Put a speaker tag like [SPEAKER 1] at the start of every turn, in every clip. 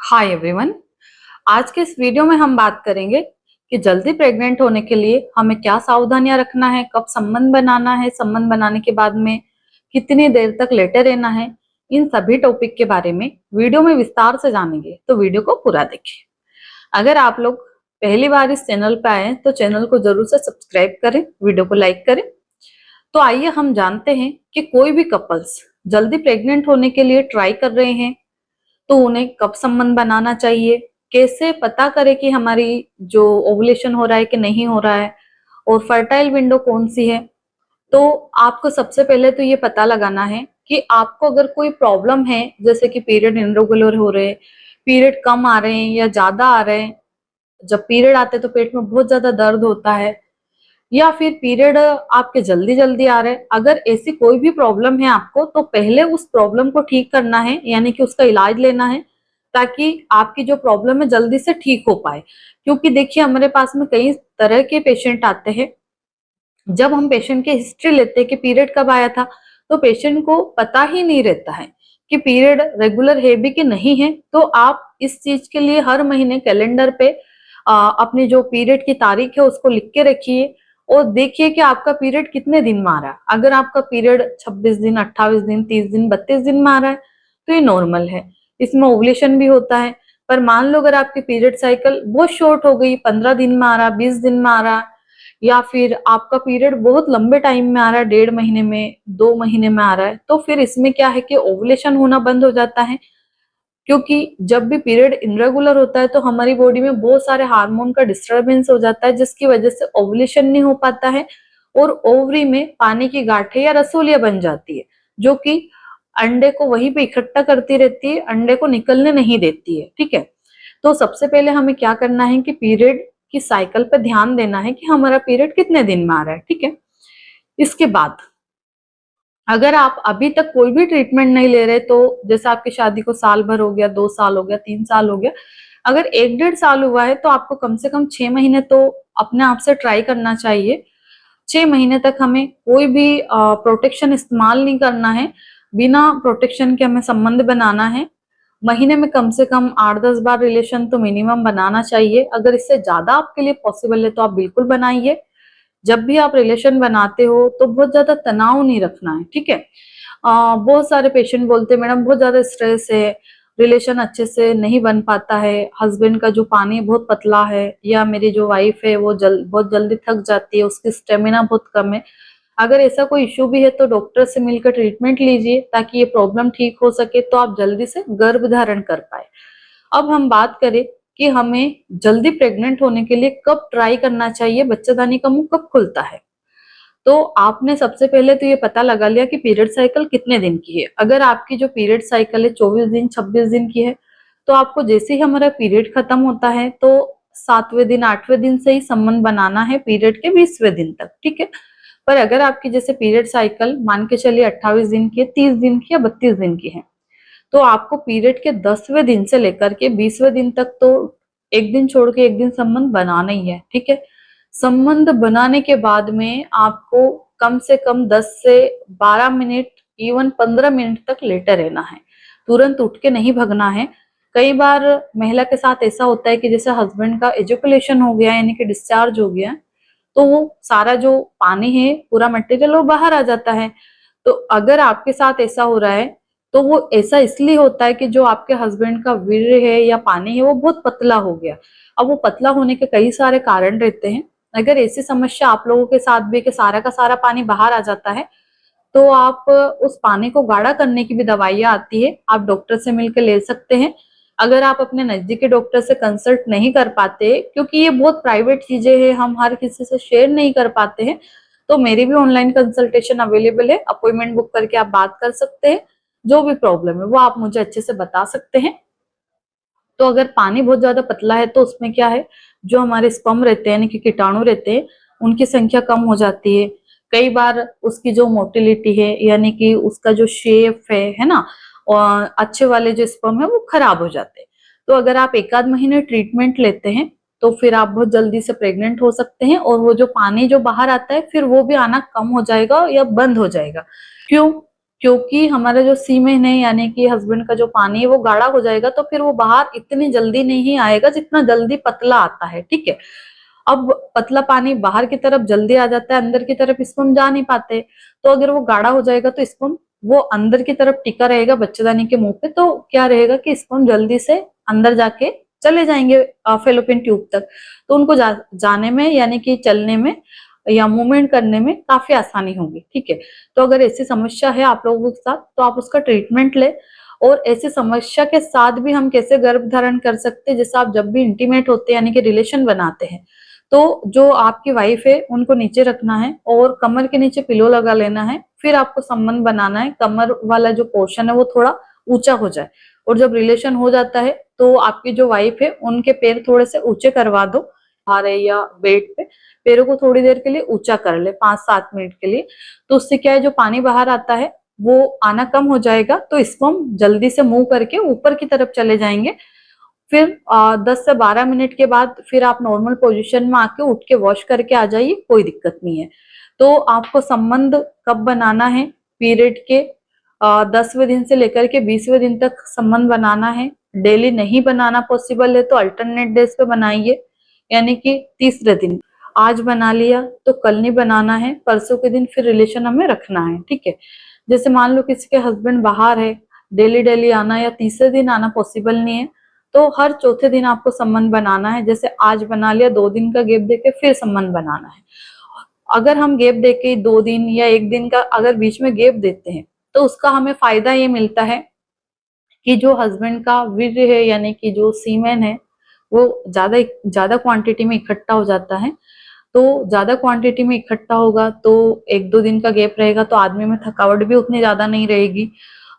[SPEAKER 1] Hi everyone. आज के इस वीडियो में हम बात करेंगे कि जल्दी प्रेग्नेंट होने के लिए हमें क्या सावधानियां रखना है, कब संबंध बनाना है, संबंध बनाने के बाद में कितनी देर तक लेटे रहना है। इन सभी टॉपिक के बारे में वीडियो में विस्तार से जानेंगे, तो वीडियो को पूरा देखें। अगर आप लोग पहली बार इस चैनल पे आए तो चैनल को जरूर से सब्सक्राइब करें, वीडियो को लाइक करें। तो आइए हम जानते हैं कि कोई भी कपल्स जल्दी प्रेग्नेंट होने के लिए ट्राई कर रहे हैं तो उन्हें कब संबंध बनाना चाहिए, कैसे पता करें कि हमारी जो ओवुलेशन हो रहा है कि नहीं हो रहा है, और फर्टाइल विंडो कौन सी है। तो आपको सबसे पहले तो ये पता लगाना है कि आपको अगर कोई प्रॉब्लम है, जैसे कि पीरियड इरेगुलर हो रहे हैं, पीरियड कम आ रहे हैं या ज्यादा आ रहे हैं, जब पीरियड आते हैं तो पेट में बहुत ज्यादा दर्द होता है, या फिर पीरियड आपके जल्दी जल्दी आ रहे हैं, अगर ऐसी कोई भी प्रॉब्लम है आपको, तो पहले उस प्रॉब्लम को ठीक करना है, यानी कि उसका इलाज लेना है, ताकि आपकी जो प्रॉब्लम है जल्दी से ठीक हो पाए। क्योंकि देखिए, हमारे पास में कई तरह के पेशेंट आते हैं। जब हम पेशेंट की हिस्ट्री लेते हैं कि पीरियड कब आया था, तो पेशेंट को पता ही नहीं रहता है कि पीरियड रेगुलर है भी कि नहीं है। तो आप इस चीज के लिए हर महीने कैलेंडर पे अपनी जो पीरियड की तारीख है उसको लिख के रखिए और देखिए कि आपका पीरियड कितने दिन में आ रहा है। अगर आपका पीरियड 26 दिन, 28 दिन, 30 दिन, 32 दिन में आ रहा है तो ये नॉर्मल है, इसमें ओवुलेशन भी होता है। पर मान लो अगर आपकी पीरियड साइकिल बहुत शॉर्ट हो गई, 15 दिन में आ रहा, 20 दिन में आ रहा, या फिर आपका पीरियड बहुत लंबे टाइम में आ रहा है, 1.5 महीने में, 2 महीने में आ रहा है, तो फिर इसमें क्या है कि ओवुलेशन होना बंद हो जाता है। क्योंकि जब भी पीरियड इरेगुलर होता है तो हमारी बॉडी में बहुत सारे हार्मोन का डिस्टरबेंस हो जाता है, जिसकी वजह से ओवुलेशन नहीं हो पाता है और ओवरी में पानी की गांठें या रसोलियां बन जाती है, जो कि अंडे को वहीं पे इकट्ठा करती रहती है, अंडे को निकलने नहीं देती है। ठीक है, तो सबसे पहले हमें क्या करना है कि पीरियड की साइकिल पे ध्यान देना है कि हमारा पीरियड कितने दिन में आ रहा है। ठीक है, इसके बाद अगर आप अभी तक कोई भी ट्रीटमेंट नहीं ले रहे, तो जैसे आपकी शादी को साल भर हो गया, 2 साल हो गया, 3 साल हो गया, अगर 1-1.5 साल हुआ है तो आपको कम से कम 6 महीने तो अपने आप से ट्राई करना चाहिए। 6 महीने तक हमें कोई भी प्रोटेक्शन इस्तेमाल नहीं करना है, बिना प्रोटेक्शन के हमें संबंध बनाना है। महीने में कम से कम 8-10 बार रिलेशन तो मिनिमम बनाना चाहिए। अगर इससे ज्यादा आपके लिए पॉसिबल है तो आप बिल्कुल बनाइए। जब भी आप रिलेशन बनाते हो तो बहुत ज्यादा तनाव नहीं रखना है। ठीक है, बहुत सारे पेशेंट बोलते हैं मैडम बहुत ज्यादा स्ट्रेस है, रिलेशन अच्छे से नहीं बन पाता है, हस्बैंड का जो पानी बहुत पतला है, या मेरी जो वाइफ है वो बहुत जल्दी थक जाती है, उसकी स्टेमिना बहुत कम है। अगर ऐसा कोई इश्यू भी है तो डॉक्टर से मिलकर ट्रीटमेंट लीजिए ताकि ये प्रॉब्लम ठीक हो सके, तो आप जल्दी से गर्भ धारण कर पाए। अब हम बात करें कि हमें जल्दी प्रेग्नेंट होने के लिए कब ट्राई करना चाहिए, बच्चेदानी का मुंह कब खुलता है। तो आपने सबसे पहले तो ये पता लगा लिया कि पीरियड साइकिल कितने दिन की है। अगर आपकी जो पीरियड साइकिल है 24 दिन, 26 दिन की है, तो आपको जैसे ही हमारा पीरियड खत्म होता है तो 7वें दिन, 8वें दिन से ही संबंध बनाना है पीरियड के 20वें दिन तक। ठीक है, पर अगर आपकी जैसे पीरियड साइकिल मान के चलिए 28 दिन की है, 30 दिन की या 32 दिन की है, तो आपको पीरियड के 10वें दिन से लेकर के 20वें दिन तक तो एक दिन छोड़ के एक दिन संबंध बनाना ही है। ठीक है, संबंध बनाने के बाद में आपको कम से कम 10 से 12 मिनट, इवन 15 मिनट तक लेटे रहना है, तुरंत उठ के नहीं भगना है। कई बार महिला के साथ ऐसा होता है कि जैसे हस्बैंड का एजुकुलेशन हो गया, यानी कि डिस्चार्ज हो गया, तो वो सारा जो पानी है, पूरा मटेरियल वो बाहर आ जाता है। तो अगर आपके साथ ऐसा हो रहा है तो वो ऐसा इसलिए होता है कि जो आपके हस्बैंड का वीर्य है या पानी है वो बहुत पतला हो गया। अब वो पतला होने के कई सारे कारण रहते हैं। अगर ऐसी समस्या आप लोगों के साथ भी कि सारा का सारा पानी बाहर आ जाता है, तो आप उस पानी को गाढ़ा करने की भी दवाइयां आती है, आप डॉक्टर से मिलकर ले सकते हैं। अगर आप अपने नजदीकी डॉक्टर से कंसल्ट नहीं कर पाते, क्योंकि ये बहुत प्राइवेट चीजें हैं, हम हर किसी से शेयर नहीं कर पाते हैं, तो मेरी भी ऑनलाइन कंसल्टेशन अवेलेबल है, अपॉइंटमेंट बुक करके आप बात कर सकते हैं। जो भी प्रॉब्लम है वो आप मुझे अच्छे से बता सकते हैं। तो अगर पानी बहुत ज्यादा पतला है तो उसमें क्या है, जो हमारे स्पर्म रहते हैं, यानी कि कीटाणु रहते हैं, उनकी संख्या कम हो जाती है। कई बार उसकी जो मोटिलिटी है, यानी कि उसका जो शेप है ना, और अच्छे वाले जो स्पर्म है वो खराब हो जाते हैं। तो अगर आप 1-8 महीने ट्रीटमेंट लेते हैं तो फिर आप बहुत जल्दी से प्रेग्नेंट हो सकते हैं, और वो जो पानी जो बाहर आता है फिर वो भी आना कम हो जाएगा या बंद हो जाएगा। क्यों? क्योंकि हमारा जो सीमेन है यानी कि हस्बैंड का जो पानी है वो गाढ़ा हो जाएगा, तो फिर वो बाहर इतनी जल्दी नहीं आएगा जितना जल्दी पतला आता है, ठीक है। अब पतला पानी बाहर की तरफ जल्दी आ जाता है, अंदर की तरफ स्पर्म जा नहीं पाते। तो अगर वो गाढ़ा हो जाएगा तो स्पर्म वो अंदर की तरफ टिका रहेगा बच्चेदानी के मुंह पे, तो क्या रहेगा कि स्पर्म जल्दी से अंदर जाके चले जाएंगे फेलोपियन ट्यूब तक। तो उनको जाने में यानी कि चलने में या मूवमेंट करने में काफी आसानी होगी, ठीक है। तो अगर ऐसी समस्या है आप लोगों के साथ तो आप उसका ट्रीटमेंट ले। और ऐसी समस्या के साथ भी हम कैसे गर्भ धारण कर सकते हैं, जैसे आप जब भी इंटीमेट होते हैं यानी कि रिलेशन बनाते हैं, तो जो आपकी वाइफ है उनको नीचे रखना है और कमर के नीचे पिलो लगा लेना है। फिर आपको संबंध बनाना है, कमर वाला जो पोर्शन है वो थोड़ा ऊंचा हो जाए। और जब रिलेशन हो जाता है तो आपकी जो वाइफ है उनके पैर थोड़े से ऊंचे करवा दो, हारे या बेड पे पैरों को थोड़ी देर के लिए ऊंचा कर ले, 5-7 मिनट के लिए। तो उससे क्या है, जो पानी बाहर आता है वो आना कम हो जाएगा, तो स्पर्म जल्दी से मूव करके ऊपर की तरफ चले जाएंगे। फिर 10 से 12 मिनट के बाद फिर आप नॉर्मल पोजीशन में आके उठ के वॉश करके आ जाइए, कोई दिक्कत नहीं है। तो आपको संबंध कब बनाना है, पीरियड के 10वें दिन से लेकर के 20वें दिन तक संबंध बनाना है। डेली नहीं बनाना पॉसिबल है तो अल्टरनेट डेज पे बनाइए, यानी कि तीसरे दिन आज बना लिया तो कल नहीं बनाना है, परसों के दिन फिर रिलेशन हमें रखना है, ठीक है। जैसे मान लो किसी के हस्बैंड बाहर है, डेली डेली आना या तीसरे दिन आना पॉसिबल नहीं है, तो हर चौथे दिन आपको संबंध बनाना है। जैसे आज बना लिया, 2 दिन का गैप देके फिर संबंध बनाना है। अगर हम गैप देके 2 दिन या 1 दिन का अगर बीच में गैप देते हैं तो उसका हमें फायदा ये मिलता है कि जो हस्बैंड का वीर्य है यानी कि जो सीमेन है वो ज्यादा ज्यादा क्वांटिटी में इकट्ठा हो जाता है। तो ज्यादा क्वांटिटी में इकट्ठा होगा तो 1-2 दिन का गैप रहेगा तो आदमी में थकावट भी उतनी ज्यादा नहीं रहेगी।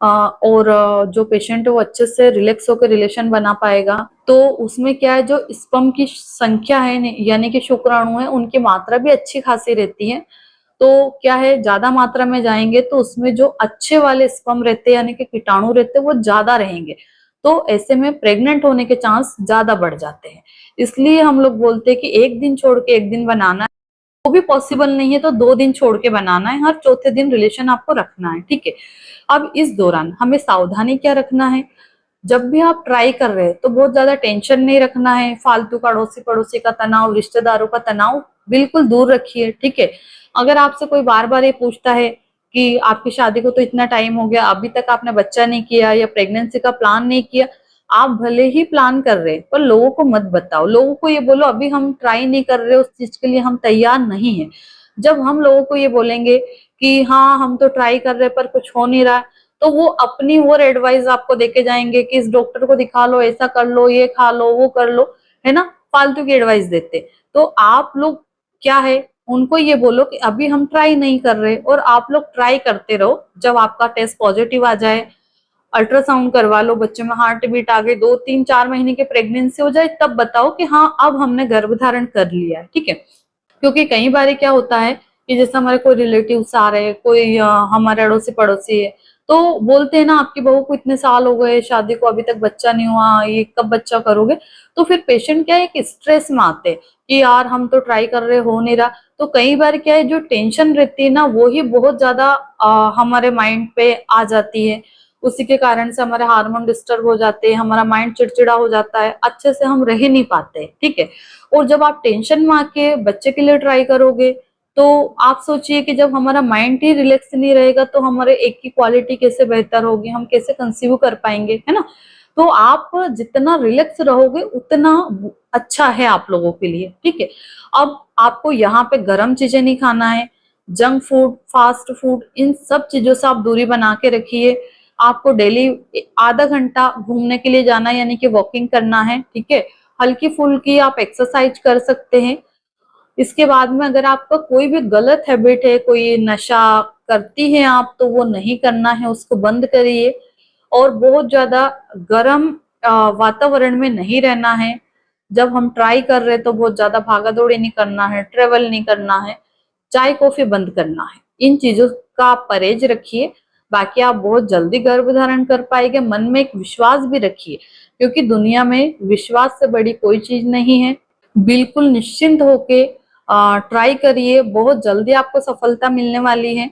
[SPEAKER 1] और जो पेशेंट है वो अच्छे से रिलैक्स होकर रिलेशन बना पाएगा। तो उसमें क्या है, जो स्पर्म की संख्या है यानी कि शुक्राणु है उनकी मात्रा भी अच्छी खासी रहती है। तो क्या है, ज्यादा मात्रा में जाएंगे तो उसमें जो अच्छे वाले स्पर्म रहते हैं यानी कि कीटाणु रहते हैं वो ज्यादा रहेंगे। तो ऐसे में प्रेग्नेंट होने के चांस ज्यादा बढ़ जाते हैं। इसलिए हम लोग बोलते हैं कि 1 दिन छोड़ के 1 दिन बनाना है, वो भी पॉसिबल नहीं है तो 2 दिन छोड़ के बनाना है, हर चौथे दिन रिलेशन आपको रखना है, ठीक है। अब इस दौरान हमें सावधानी क्या रखना है, जब भी आप ट्राई कर रहे हैं तो बहुत ज्यादा टेंशन नहीं रखना है, फालतू का अड़ोसी पड़ोसी का तनाव, रिश्तेदारों का तनाव बिल्कुल दूर रखिए, ठीक है। अगर आपसे कोई बार बार ये पूछता है कि आपकी शादी को तो इतना टाइम हो गया अभी तक आपने बच्चा नहीं किया या प्रेगनेंसी का प्लान नहीं किया, आप भले ही प्लान कर रहे पर लोगों को मत बताओ। लोगों को ये बोलो अभी हम ट्राई नहीं कर रहे, उस चीज के लिए हम तैयार नहीं है। जब हम लोगों को ये बोलेंगे कि हाँ हम तो ट्राई कर रहे पर कुछ हो नहीं रहा, तो वो अपनी और एडवाइस आपको देके जाएंगे कि इस डॉक्टर को दिखा लो, ऐसा कर लो, ये खा लो, वो कर लो, है ना, फालतू की एडवाइस देते। तो आप लोग क्या है, उनको ये बोलो कि अभी हम ट्राई नहीं कर रहे और आप लोग ट्राई करते रहो। जब आपका टेस्ट पॉजिटिव आ जाए, अल्ट्रासाउंड करवा लो, बच्चे में हार्ट बीट आ गई, 2-3-4 महीने की प्रेगनेंसी हो जाए, तब बताओ कि हाँ अब हमने गर्भधारण कर लिया है, ठीक है। क्योंकि कई बार क्या होता है कि जैसे हमारे कोई रिलेटिव्स आ रहे हैं, कोई हमारे अड़ोसी पड़ोसी है, तो बोलते हैं ना आपकी बहू को इतने साल हो गए शादी को अभी तक बच्चा नहीं हुआ, ये कब बच्चा करोगे। तो फिर पेशेंट क्या है, एक स्ट्रेस में आते हैं कि यार हम तो ट्राई कर रहे, हो नहीं रहा। तो कई बार क्या है, जो टेंशन रहती है ना वो ही बहुत ज्यादा हमारे माइंड पे आ जाती है। उसी के कारण से हमारे हार्मोन डिस्टर्ब हो जाते हैं, हमारा माइंड चिड़चिड़ा हो जाता है, अच्छे से हम रह ही नहीं पाते, ठीक है। और जब आप टेंशन में आके बच्चे के लिए ट्राई करोगे तो आप सोचिए कि जब हमारा माइंड ही रिलैक्स नहीं रहेगा तो हमारे एक की क्वालिटी कैसे बेहतर होगी, हम कैसे कंसीव कर पाएंगे, है ना। तो आप जितना रिलैक्स रहोगे उतना अच्छा है आप लोगों के लिए, ठीक है। अब आपको यहाँ पे गर्म चीजें नहीं खाना है, जंक फूड, फास्ट फूड, इन सब चीजों से आप दूरी बना के रखिए। आपको डेली आधा घंटा घूमने के लिए जाना है यानी कि वॉकिंग करना है, ठीक है। हल्की फुल्की आप एक्सरसाइज कर सकते हैं। इसके बाद में अगर आपका कोई भी गलत हैबिट है, कोई नशा करती हैं आप, तो वो नहीं करना है, उसको बंद करिए। और बहुत ज्यादा गर्म वातावरण में नहीं रहना है। जब हम ट्राई कर रहे हैं तो बहुत ज्यादा भागा दौड़ी नहीं करना है, ट्रेवल नहीं करना है, चाय कॉफी बंद करना है। इन चीजों का आप परहेज रखिए, बाकी आप बहुत जल्दी गर्भ धारण कर पाएंगे। मन में एक विश्वास भी रखिए, क्योंकि दुनिया में विश्वास से बड़ी कोई चीज नहीं है। बिल्कुल निश्चिंत होके ट्राई करिए, बहुत जल्दी आपको सफलता मिलने वाली है।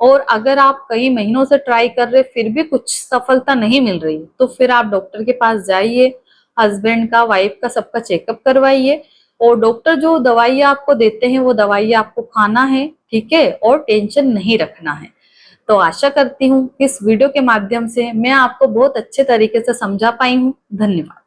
[SPEAKER 1] और अगर आप कई महीनों से ट्राई कर रहे फिर भी कुछ सफलता नहीं मिल रही, तो फिर आप डॉक्टर के पास जाइए, हस्बैंड का, वाइफ का, सबका चेकअप करवाइए, और डॉक्टर जो दवाइयाँ आपको देते हैं वो दवाइयाँ आपको खाना है, ठीक है, और टेंशन नहीं रखना है। तो आशा करती हूँ कि इस वीडियो के माध्यम से मैं आपको बहुत अच्छे तरीके से समझा पाई हूँ। धन्यवाद।